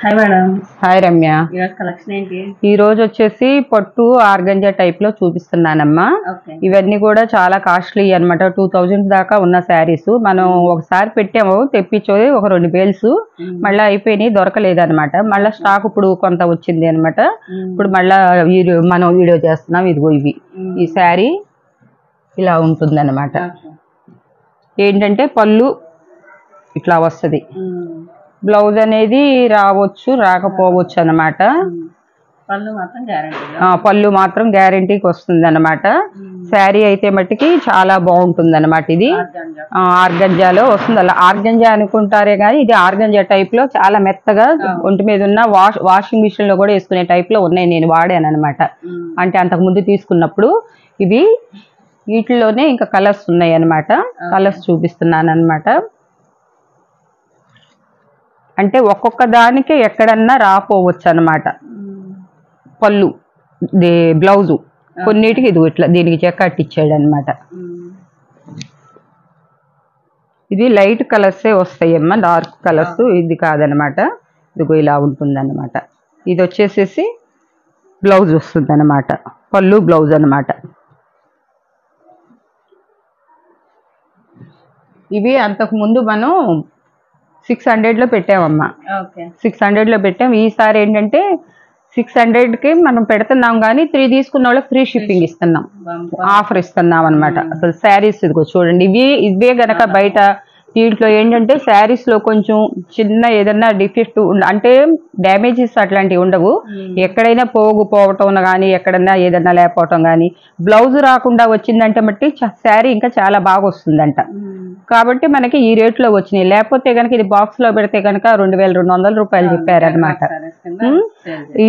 Hi madam. Hi Ramya. ఈరోజు collection ఏంటి? ఈ రోజు వచ్చేసి పట్టు ఆర్గంజా టైప్ లో చూపిస్తున్నానమ్మా. ఇవన్నీ కూడా చాలా కాస్ట్లీ అన్నమాట. 2000 దాకా ఉన్న శారీస్. మనం ఒకసారి పెట్టాము, తెప్పించేది ఒక 2 బేల్స్, మళ్ళీ అయిపోయినాయి, దొరకలేదన్నమాట. మళ్ళీ స్టాక్ ఇప్పుడు కొంత వచ్చింది అనమాట. ఇప్పుడు మళ్ళా మనం వీడియో చేస్తున్నాం. ఇదిగో ఇవి, ఈ శారీ ఇలా ఉంటుంది అనమాట. ఏంటంటే పళ్ళు ఇట్లా వస్తుంది, బ్లౌజ్ అనేది రావచ్చు రాకపోవచ్చు అనమాట. పళ్ళు మాత్రం గ్యారంటీకి వస్తుంది అనమాట. శారీ అయితే మట్టికి చాలా బాగుంటుంది అనమాట. ఇది ఆర్గంజాలో వస్తుంది. అలా ఆర్గంజా అనుకుంటారే కానీ ఇది ఆర్గంజా టైప్ లో చాలా మెత్తగా ఒంటి మీద ఉన్న వాషింగ్ మిషన్ లో కూడా వేసుకునే టైప్ లో ఉన్నాయి. నేను వాడాను అనమాట. అంటే అంతకు ముందు తీసుకున్నప్పుడు. ఇది వీటిలోనే ఇంకా కలర్స్ ఉన్నాయి అనమాట. కలర్స్ చూపిస్తున్నాను అనమాట. అంటే ఒక్కొక్క దానికి ఎక్కడన్నా రాపోవచ్చు అనమాట. పళ్ళు బ్లౌజు కొన్నిటికి ఇది ఇట్లా దీనికి చెక్కట్ ఇచ్చాడు అనమాట. ఇది లైట్ కలర్సే వస్తాయమ్మా, డార్క్ కలర్స్ ఇది కాదనమాట. ఇదిగో ఇలా ఉంటుంది అనమాట. ఇది వచ్చేసేసి బ్లౌజ్ వస్తుంది అనమాట. పళ్ళు బ్లౌజ్ అనమాట. ఇవి అంతకు ముందు మనం 600లో పెట్టామమ్మా. 600లో పెట్టాం. ఈసారి ఏంటంటే 600కి మనం పెడుతున్నాం కానీ 3 తీసుకున్న వాళ్ళకి ఫ్రీ షిప్పింగ్ ఇస్తున్నాం, ఆఫర్ ఇస్తున్నాం అనమాట. అసలు శారీస్ ఇదిగో చూడండి, ఇవే గనక బయట దీంట్లో ఏంటంటే శారీస్ లో కొంచెం చిన్న ఏదన్నా డిఫెక్ట్ అంటే డ్యామేజెస్ అట్లాంటివి ఉండవు. ఎక్కడైనా పోవటం కానీ ఎక్కడన్నా ఏదన్నా లేకపోవటం కానీ, బ్లౌజ్ రాకుండా వచ్చిందంటే బట్టి శారీ ఇంకా చాలా బాగా వస్తుందంట. కాబట్టి మనకి ఈ రేట్లో వచ్చినాయి. లేకపోతే కనుక ఇది బాక్స్ లో పెడితే కనుక 2200 రూపాయలు చెప్పారనమాట.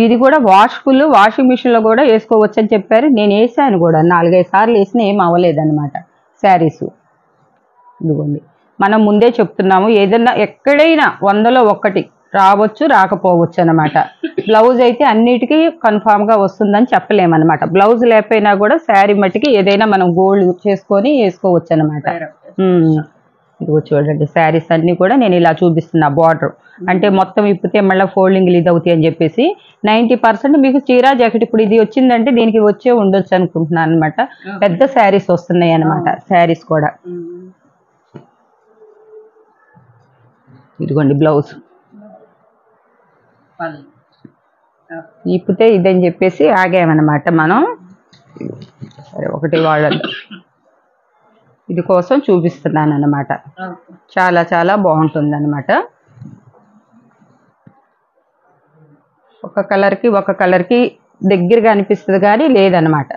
ఇది కూడా వాష్ఫుల్, వాషింగ్ మిషన్ లో కూడా వేసుకోవచ్చు అని చెప్పారు. నేను వేసాను కూడా 4-5 సార్లు వేసినా ఏం అవ్వలేదన్నమాట శారీస్. ఇదిగోండి, మనం ముందే చెప్తున్నాము, ఏదన్నా ఎక్కడైనా 100లో 1 రావచ్చు రాకపోవచ్చు అనమాట. బ్లౌజ్ అయితే అన్నిటికీ కన్ఫామ్ గా వస్తుందని చెప్పలేమన్నమాట. బ్లౌజ్ లేకపోయినా కూడా శారీ మట్టికి ఏదైనా మనం గోల్డ్ చేసుకొని వేసుకోవచ్చు అనమాట. ఇదిగో చూడండి, శారీస్ అన్ని కూడా నేను ఇలా చూపిస్తున్నా. బార్డర్ అంటే మొత్తం ఇప్పితే మళ్ళీ ఫోల్డింగ్లు ఇది అవుతాయి అని చెప్పేసి 90% మీకు చీరా జాకెట్ ఇప్పుడు ఇది వచ్చిందంటే దీనికి వచ్చే ఉండొచ్చు అనుకుంటున్నాను అనమాట. పెద్ద శారీస్ వస్తున్నాయి అనమాట. శారీస్ కూడా ఇదిగోండి బ్లౌజ్ ఇప్పితే ఇదని చెప్పేసి ఆగామన్నమాట మనం. సరే ఒకటి వాళ్ళ ఇది కోసం చూపిస్తున్నాను అన్నమాట. చాలా చాలా బాగుంటుంది అనమాట. ఒక కలర్కి దగ్గరగా అనిపిస్తుంది కానీ లేదనమాట.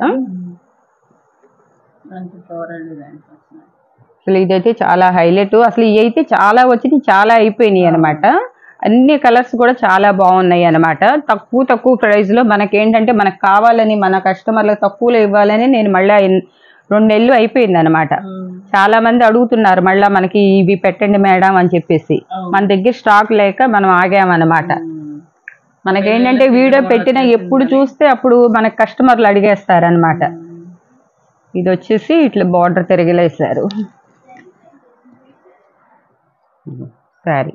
అసలు ఇదైతే చాలా హైలైట్. అసలు ఇవి అయితే చాలా వచ్చినాయి, చాలా అయిపోయినాయి అనమాట. అన్ని కలర్స్ కూడా చాలా బాగున్నాయి అనమాట. తక్కువ ప్రైస్ లో మనకేంటంటే మనకు కావాలని మన కస్టమర్లకు తక్కువలో ఇవ్వాలని నేను మళ్ళీ 2 నెలలు అయిపోయింది అనమాట. చాలా మంది అడుగుతున్నారు మళ్ళీ మనకి ఇవి పెట్టండి మేడం అని చెప్పేసి. మన దగ్గర స్టాక్ లేక మనం ఆగామన్నమాట. మనకేంటంటే వీడియో పెట్టిన ఎప్పుడు చూస్తే అప్పుడు మనకు కస్టమర్లు అడిగేస్తారనమాట. ఇది వచ్చేసి ఇట్లా బార్డర్ తిరిగిలేసారు. శారీ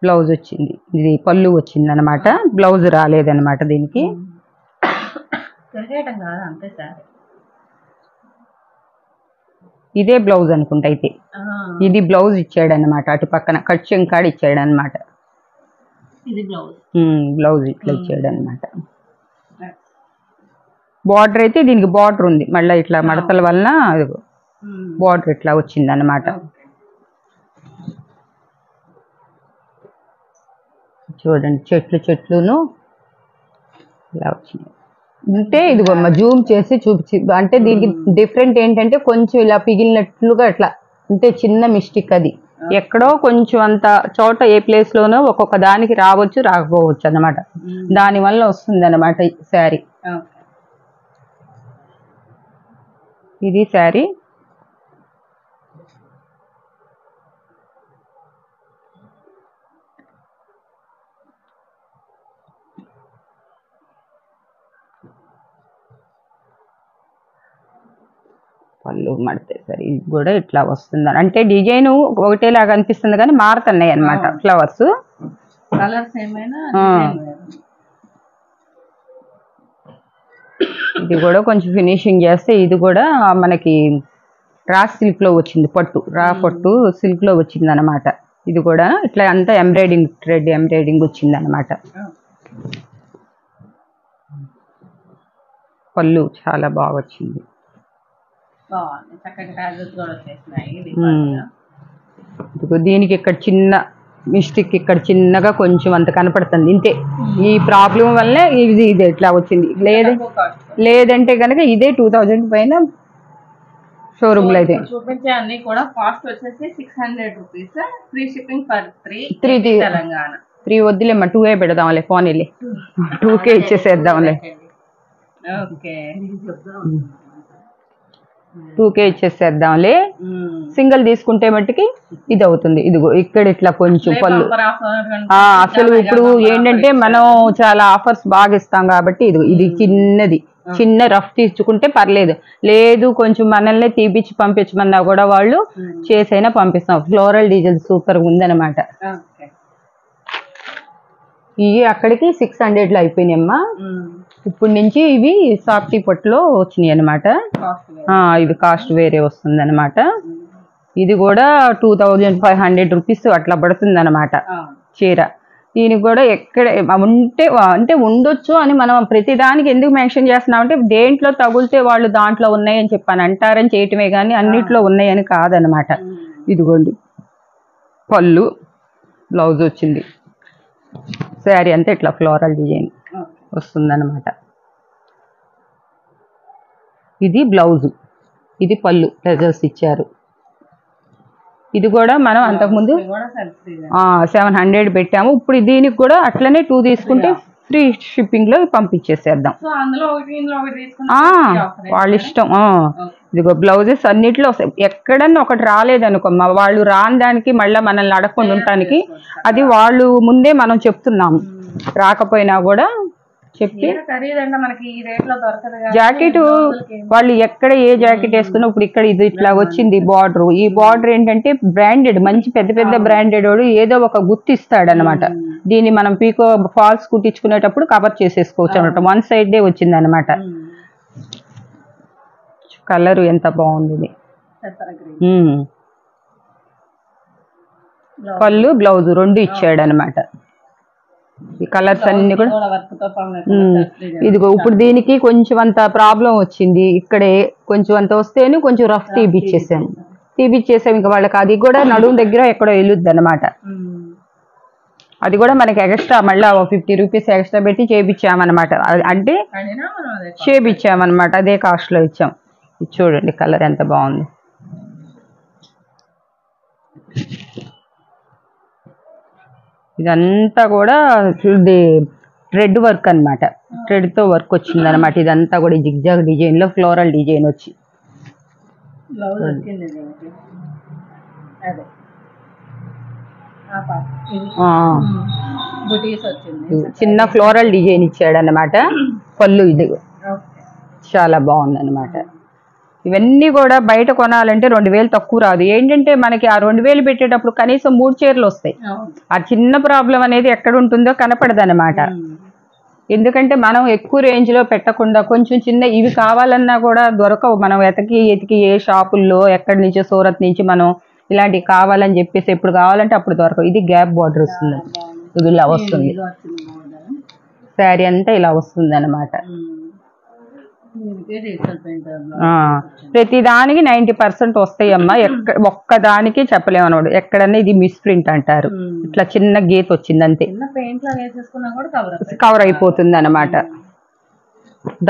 బ్లౌజ్ వచ్చింది, ఇది పళ్ళు వచ్చింది అనమాట. బ్లౌజ్ రాలేదనమాట దీనికి. ఇదే బ్లౌజ్ అనుకుంటా అయితే. ఇది బ్లౌజ్ ఇచ్చాడు అనమాట. అటు పక్కన కట్ చెంకాడు ఇచ్చాడు అనమాట. బ్లౌజ్ ఇట్లా ఇచ్చాడు అనమాట. బార్డర్ అయితే దీనికి బార్డర్ ఉంది, మళ్ళీ ఇట్లా మడతల వలన బార్డర్ ఇట్లా వచ్చింది అనమాట. చూడండి, చెట్లును ఇలా వచ్చినాయి. అంటే ఇదిగోమ్మ జూమ్ చేసి చూపించి, అంటే దీనికి డిఫరెంట్ ఏంటంటే కొంచెం ఇలా పిగిలినట్లుగా అట్లా అంటే చిన్న మిస్టేక్. అది ఎక్కడో కొంచెం అంత చోట ఏ ప్లేస్ లోనో ఒక్కొక్క దానికి రావచ్చు రాకపోవచ్చు అన్నమాట. దానివల్ల వస్తుంది అనమాట ఈ శారీ. ఇది శారీ. పళ్ళు మడితే సరే ఇది కూడా ఇట్లా వస్తుంది. అంటే డిజైన్ ఒకటేలాగా అనిపిస్తుంది కానీ మారుతున్నాయి అనమాట ఫ్లవర్స్. కలర్స్ ఏమైనా ఇది కూడా కొంచెం ఫినిషింగ్ చేస్తే ఇది కూడా మనకి రా సిల్క్ లో వచ్చింది, పట్టు రా పట్టు సిల్క్ లో వచ్చింది అనమాట. ఇది కూడా ఇట్లా అంతా ఎంబ్రాయిడింగ్ థ్రెడ్ ఎంబ్రాయిడింగ్ వచ్చింది అనమాట. పళ్ళు చాలా బాగా వచ్చింది. దీనికి ఇక్కడ చిన్న మిస్టేక్, ఇక్కడ చిన్నగా కొంచెం అంత కనపడుతుంది ఇంతే. ఈ ప్రాబ్లం వల్ల ఇది ఇట్లా వచ్చింది. లేదంటే కనుక ఇదే 2000 పైన షోరూమ్ లో అయితే చూపించే అన్ని కూడా కాస్ట్ వచ్చేసి 600 rupees. Free shipping for 3 Telangana. 3 వద్దులేమ్మా, 2 పెడదాంలే, పోనీలే 2K ఇచ్చేసేద్దాంలే. Okay 2K ఇచ్చేసేద్దాంలే. సింగిల్ తీసుకుంటే మట్టికి ఇది అవుతుంది. ఇదిగో ఇక్కడ ఇట్లా కొంచెం పళ్ళు అసలు ఇప్పుడు ఏంటంటే మనం చాలా ఆఫర్స్ బాగా ఇస్తాం కాబట్టి ఇది చిన్నది, చిన్న రఫ్ తీసుకుంటే పర్లేదు. లేదు కొంచెం మనల్ని తీపిచ్చి పంపించమన్నా కూడా వాళ్ళు చేసైనా పంపిస్తాం. ఫ్లోరల్ డిజైన్ సూపర్ ఉందన్నమాట. ఇవి అక్కడికి 600లో అయిపోయినాయమ్మా. ఇప్పుడు నుంచి ఇవి సాఫ్టీ పట్టులో వచ్చినాయి అనమాట. ఇది కాస్ట్ వేరే వస్తుంది అనమాట. ఇది కూడా 2500 రూపీస్ అట్లా పడుతుంది అనమాట చీర. దీనికి కూడా ఎక్కడ అంటే ఉండొచ్చు అని మనం ప్రతిదానికి ఎందుకు మెన్షన్ చేస్తున్నామంటే దేంట్లో తగులితే వాళ్ళు దాంట్లో ఉన్నాయని చెప్పాను అంటారని చేయటమే కానీ అన్నిట్లో ఉన్నాయని కాదనమాట. ఇదిగోండి పళ్ళు, బ్లౌజ్ వచ్చింది. శారీ అంతా ఇట్లా ఫ్లోరల్ డిజైన్ వస్తుందన్నమాట. ఇది బ్లౌజు, ఇది పళ్ళు ప్లెజర్స్ ఇచ్చారు. ఇది కూడా మనం అంతకుముందు 700 పెట్టాము. ఇప్పుడు దీనికి కూడా అట్లనే 2 తీసుకుంటే ఫ్రీ షిప్పింగ్ లో పంపించేసేద్దాం. వాళ్ళ ఇష్టం. ఇదిగో బ్లౌజెస్ అన్నిట్లో ఎక్కడన్నా ఒకటి రాలేదనుకోమ్మా, వాళ్ళు రాని దానికి మళ్ళీ మనల్ని అడగకుండా ఉండటానికి అది వాళ్ళు ముందే మనం చెప్తున్నాము. రాకపోయినా కూడా చెప్పి జాకెట్ వాళ్ళు ఎక్కడ ఏ జాకెట్ వేసుకున్నా ఇప్పుడు ఇక్కడ ఇది ఇట్లా వచ్చింది బార్డర్. ఈ బార్డర్ ఏంటంటే బ్రాండెడ్, మంచి పెద్ద పెద్ద బ్రాండెడ్ వాడు ఏదో ఒక గుర్తు ఇస్తాడు అనమాట. దీన్ని మనం పీకో ఫాల్స్ కుట్టించుకునేటప్పుడు కవర్ చేసేసుకోవచ్చు అనమాట. వన్ సైడ్ డే వచ్చింది అనమాట. కలర్ ఎంత బాగుంది. పళ్ళు బ్లౌజ్ 2 ఇచ్చాడు అనమాట. ఈ కలర్స్ అన్ని కూడా ఇదిగో ఇప్పుడు దీనికి కొంచెం అంత ప్రాబ్లం వచ్చింది. ఇక్కడే కొంచెం అంత వస్తేనే కొంచెం రఫ్ తీపిచ్చేసాం. ఇంకా వాళ్ళకి అది కూడా నడుము దగ్గర ఎక్కడో వెళ్ళుద్ది అనమాట. అది కూడా మనకి ఎక్స్ట్రా మళ్ళీ 50 రూపీస్ ఎక్స్ట్రా పెట్టి చేయించామన్నమాట. అంటే చేయించామన్నమాట, అదే కాస్ట్ లో ఇచ్చాం. ఇది చూడండి కలర్ ఎంత బాగుంది. ఇదంతా కూడా థ్రెడ్ వర్క్ అనమాట. థ్రెడ్ తో వర్క్ వచ్చింది అనమాట. ఇదంతా కూడా జిగ్జాగ్ డిజైన్ లో ఫ్లోరల్ డిజైన్ వచ్చి చిన్న ఫ్లోరల్ డిజైన్ ఇచ్చాడు అనమాట. పళ్ళు ఇది చాలా బాగుంది అనమాట. ఇవన్నీ కూడా బయట కొనాలంటే 2000 తక్కువ రాదు. ఏంటంటే మనకి ఆ 2000 పెట్టేటప్పుడు కనీసం 3 చీరలు వస్తాయి. ఆ చిన్న ప్రాబ్లం అనేది ఎక్కడ ఉంటుందో కనపడదు అనమాట. ఎందుకంటే మనం ఎక్కువ రేంజ్ లో పెట్టకుండా కొంచెం చిన్న ఇవి కావాలన్నా కూడా దొరకవు. మనం ఎతికి ఏ షాపుల్లో ఎక్కడి నుంచి సూరత్ నుంచి మనం ఇలాంటివి కావాలని చెప్పేసి ఎప్పుడు కావాలంటే అప్పుడు దొరకవు. ఇది గ్యాప్ బార్డర్ వస్తుంది, ఇది ఇలా వస్తుంది. శారీ అంతా ఇలా వస్తుంది అనమాట. ప్రతి దానికి 90% వస్తాయమ్మా. ఒక్కదానికి చెప్పలేము అన్నమాట. ఎక్కడన్నా ఇది మిస్ ప్రింట్ అంటారు. ఇట్లా చిన్న గీత వచ్చింది అంతే, కవర్ అయిపోతుంది అనమాట.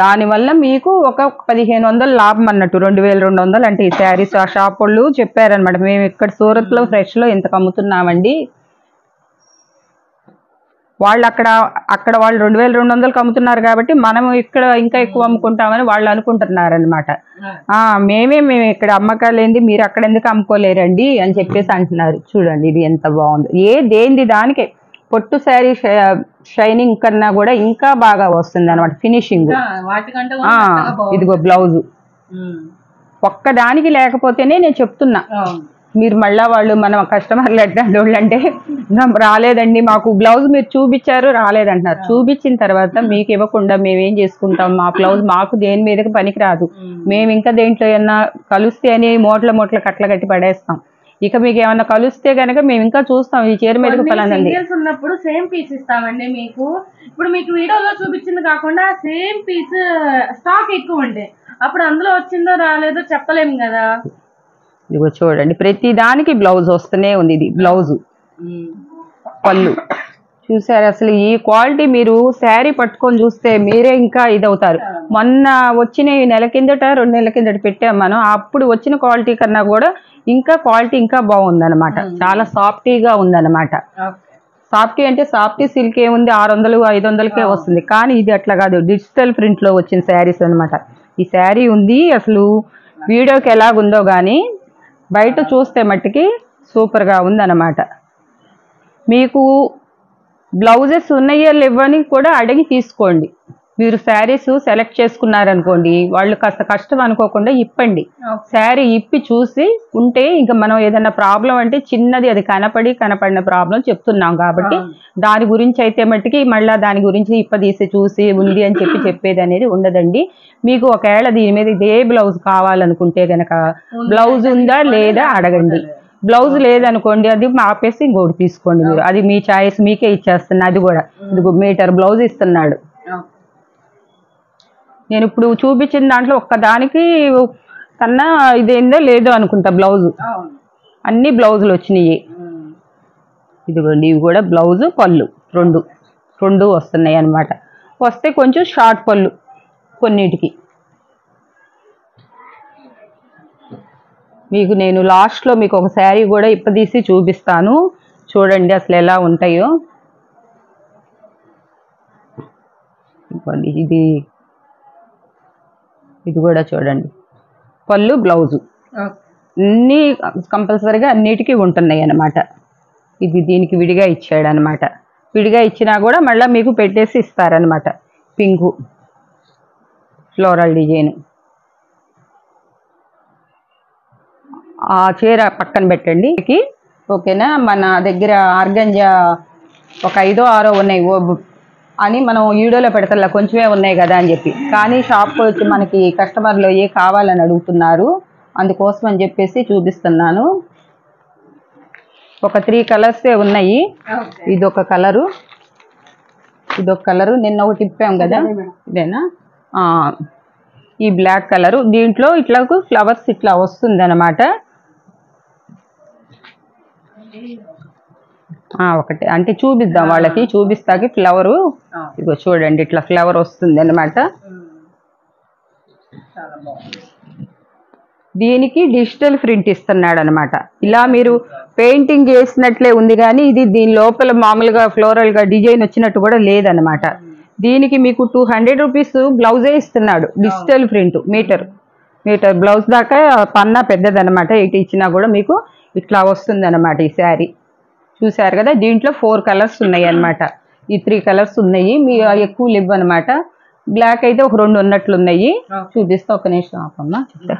దానివల్ల మీకు ఒక 1500 లాభం అన్నట్టు. 2200 అంటే ఈ శారీస్ ఆ షాప్ వాళ్ళు చెప్పారనమాట. మేము ఇక్కడ సూరత్ లో ఫ్రెష్ లో ఇంతకు అమ్ముతున్నామండి. వాళ్ళు అక్కడ వాళ్ళు 2200 అమ్ముతున్నారు కాబట్టి మనం ఇక్కడ ఇంకా ఎక్కువ అమ్ముకుంటామని వాళ్ళు అనుకుంటున్నారనమాట. మేము ఇక్కడ అమ్మకాలు ఏంది, మీరు అక్కడ ఎందుకు అమ్ముకోలేరండి అని చెప్పేసి అంటున్నారు. చూడండి ఇది ఎంత బాగుంది. దేంది దానికే పొట్టు శారీ షైనింగ్ కన్నా కూడా ఇంకా బాగా వస్తుంది అనమాట ఫినిషింగ్. ఇదిగో బ్లౌజు ఒక్కదానికి లేకపోతేనే నేను చెప్తున్నా. మీరు మళ్ళీ వాళ్ళు మన కస్టమర్లు ఎట్లాంటి అంటే రాలేదండి మాకు బ్లౌజ్ మీరు చూపించారు రాలేదంటున్నారు. చూపించిన తర్వాత మీకు ఇవ్వకుండా మేమేం చేసుకుంటాం, మా బ్లౌజ్ మాకు దేని మీదకి పనికి రాదు, మేము ఇంకా దేంట్లో ఏమన్నా కలుస్తే అని మూటల కట్ల కట్టి పడేస్తాం. ఇక మీకు ఏమన్నా కలిస్తే కనుక మేము ఇంకా చూస్తాం ఈ చీర మీదకి ఫలానండి ఉన్నప్పుడు సేమ్ పీస్ ఇస్తామండి మీకు. ఇప్పుడు మీకు వీడియోలో చూపించింది కాకుండా సేమ్ పీస్ స్టాక్ ఎక్కువ ఉంటే అప్పుడు అందులో వచ్చిందో రాలేదో చెప్పలేము కదా. ఇదిగో చూడండి ప్రతి దానికి బ్లౌజ్ వస్తూనే ఉంది. ఇది బ్లౌజు పళ్ళు చూసారు. అసలు ఈ క్వాలిటీ మీరు శారీ పట్టుకొని చూస్తే మీరే ఇంకా ఇదవుతారు. మొన్న వచ్చిన నెల కిందట 2 నెలల కిందట పెట్టాం మనం. అప్పుడు వచ్చిన క్వాలిటీ కన్నా కూడా ఇంకా క్వాలిటీ ఇంకా బాగుందన్నమాట. చాలా సాఫ్టీగా ఉందన్నమాట. సాఫ్టీ అంటే సాఫ్టీ సిల్క్ ఏముంది 600-500కే వస్తుంది. కానీ ఇది అట్లా కాదు, డిజిటల్ ప్రింట్ లో వచ్చిన శారీస్ అనమాట. ఈ శారీ ఉంది అసలు వీడియోకి ఎలాగుందో కానీ బయట చూస్తే మట్టికి సూపర్గా ఉందన్నమాట. మీకు బ్లౌజెస్ ఉన్నాయో లేవని కూడా అడిగి తీసుకోండి. మీరు శారీస్ సెలెక్ట్ చేసుకున్నారనుకోండి వాళ్ళు కాస్త కష్టం అనుకోకుండా ఇప్పండి. శారీ ఇప్పి చూసి ఉంటే ఇంకా మనం ఏదైనా ప్రాబ్లం అంటే చిన్నది అది కనపడిన ప్రాబ్లం చెప్తున్నాం కాబట్టి దాని గురించి అయితే మట్టికి మళ్ళీ దాని గురించి ఇప్పదీసి చూసి ఉంది అని చెప్పేది అనేది ఉండదండి. మీకు ఒకవేళ దీని మీద ఇదే బ్లౌజ్ కావాలనుకుంటే గనక బ్లౌజ్ ఉందా లేదా అడగండి. బ్లౌజ్ లేదనుకోండి అది ఆపేసి ఇంకోటి తీసుకోండి మీరు. అది మీ చాయిస్, మీకే ఇచ్చేస్తున్నా. అది కూడా మీటర్ బ్లౌజ్ ఇస్తున్నాడు. నేను ఇప్పుడు చూపించిన దాంట్లో ఒక్కదానికి కన్నా ఇదేందో లేదో అనుకుంటా బ్లౌజు. అన్ని బ్లౌజులు వచ్చినాయి. ఇదిగోండి ఇవి కూడా బ్లౌజు పళ్ళు రెండు వస్తున్నాయి అన్నమాట. వస్తే కొంచెం షార్ట్ పళ్ళు కొన్నిటికి. మీకు నేను లాస్ట్లో మీకు ఒక శారీ కూడా ఇప్పదీసి చూపిస్తాను చూడండి అసలు ఎలా ఉంటాయో. ఇది కూడా చూడండి పళ్ళు బ్లౌజు అన్నీ కంపల్సరీగా అన్నిటికీ ఉంటున్నాయి అన్నమాట. ఇది దీనికి విడిగా ఇచ్చాడు అనమాట. విడిగా ఇచ్చినా కూడా మళ్ళీ మీకు పెట్టేసి ఇస్తారనమాట. Pink floral design. ఆ చీర పక్కన పెట్టండి ఓకేనా. మన దగ్గర ఆర్గంజా ఒక 5-6 ఉన్నాయి అని మనం వీడియోలో పెడతా కొంచెమే ఉన్నాయి కదా అని చెప్పి. కానీ షాప్కి వచ్చి మనకి కస్టమర్లు ఏ కావాలని అడుగుతున్నారు అందుకోసం అని చెప్పేసి చూపిస్తున్నాను. ఒక 3 కలర్సే ఉన్నాయి. ఇదొక కలరు నిన్న ఒకటి ఇప్పాం కదా ఇదేనా. ఈ బ్లాక్ కలరు దీంట్లో ఇట్లా ఫ్లవర్స్ ఇట్లా వస్తుంది అనమాట. ఒకటి అంటే చూపిద్దాం వాళ్ళకి, చూపిస్తాకి ఫ్లవరు ఇగో చూడండి ఇట్లా ఫ్లవర్ వస్తుంది అనమాట. దీనికి డిజిటల్ ప్రింట్ ఇస్తున్నాడు అనమాట. ఇలా మీరు పెయింటింగ్ చేసినట్లే ఉంది కానీ ఇది దీని లోపల మామూలుగా ఫ్లోరల్గా డిజైన్ వచ్చినట్టు కూడా లేదనమాట. దీనికి మీకు 200 రూపీస్ బ్లౌజే ఇస్తున్నాడు. డిజిటల్ ప్రింట్ మీటర్ బ్లౌజ్ దాకా పన్నా పెద్దదనమాట. ఇటు ఇచ్చినా కూడా మీకు ఇట్లా వస్తుంది అనమాట. ఈ శారీ చూసారు కదా. దీంట్లో 4 కలర్స్ ఉన్నాయి అనమాట. ఈ 3 కలర్స్ ఉన్నాయి. మీ ఎక్కువ లేవు అనమాట. బ్లాక్ అయితే ఒక 2 ఉన్నట్లున్నాయి. చూపిస్తా ఒక నిమిషం ఆపమ్మా చెప్తా.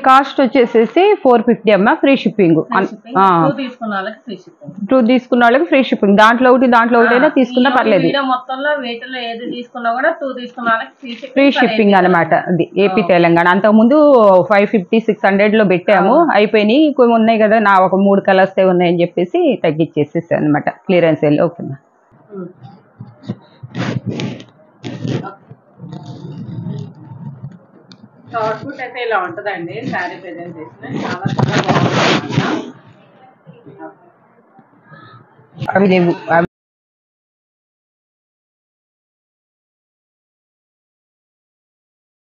కాస్ట్ వచ్చేసేసి 450 అమ్మా. Free shipping. 2 తీసుకున్న వాళ్ళకి ఫ్రీ షిప్పింగ్. దాంట్లో ఒకటైనా తీసుకున్నా పర్లేదు. ఫ్రీ షిప్పింగ్ అనమాట. అది ఏపీ తెలంగాణ. అంతకుముందు 550-600 పెట్టాము. అయిపోయినాయి. ఇంకొన్ని ఉన్నాయి కదా నా ఒక 3 కలర్స్ ఉన్నాయని చెప్పేసి తగ్గించేసేసి అనమాట. Clearance sale. ఓకేనా. అవుట్పుట్ అయితే ఇలా ఉంటుందండి. శారీ ప్రెజెంటేషన్ చాలా బాగుంటుంది. అవి లేవు.